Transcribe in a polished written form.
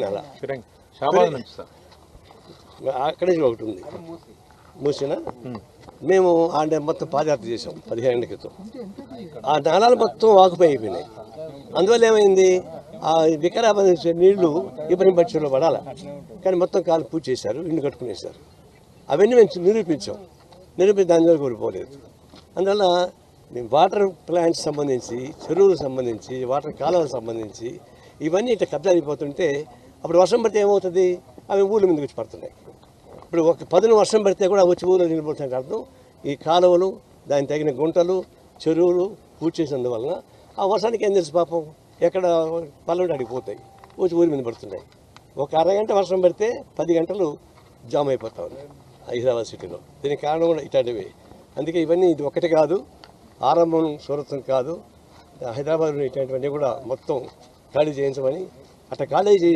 నెల అక్కడే ఒకటి ఉంది మూసినా. మేము అంటే మొత్తం పాదయాత్ర చేసాం 15 ఏళ్ల క్రితం. ఆ నాళాలు మొత్తం వాకుపై అయిపోయినాయి. అందువల్ల ఏమైంది, ఆ వికారాబాద్ నుంచి నీళ్లు ఇబ్బంది పక్షుల్లో పడాలి, కానీ మొత్తం కాలు పూజ చేశారు, ఇల్లు కట్టుకునేశారు. అవన్నీ మేము నిరూపించి దాని ద్వారా కోల్పోలేదు. అందువల్ల వాటర్ ప్లాంట్స్ సంబంధించి, చెరువులకు సంబంధించి, వాటర్ కాలువలకు సంబంధించి ఇవన్నీ ఇట్లా కబ్జా అయిపోతుంటే అప్పుడు వర్షం పడితే ఏమవుతుంది, అవి ఊళ్ళ మీదకి వచ్చి పడుతున్నాయి. ఇప్పుడు ఒక 10 వర్షం పడితే కూడా వచ్చి ఊళ్ళో నిలబడుతుంటే అర్థం ఈ కాలువలు, దానికి తగిన గుంటలు, చెరువులు పూర్తి చేసినందువలన ఆ వర్షానికి ఏం తెలుసు పాపం, ఎక్కడ పల్లెడు అడిగిపోతాయి, వచ్చి ఊరి మీద పడుతున్నాయి. ఒక అరగంట వర్షం పడితే 10 గంటలు జామ్ అయిపోతా ఉంది హైదరాబాద్ సిటీలో. దీనికి కారణం కూడా ఇట్లాంటివి. అందుకే ఇవన్నీ ఇది ఒకటి కాదు, ఆరంభం సూరత్వం కాదు, హైదరాబాద్లో ఇట్లాంటివన్నీ కూడా మొత్తం ఖాళీ చేయించమని, అట్లా ఖాళీ చేయిస్తే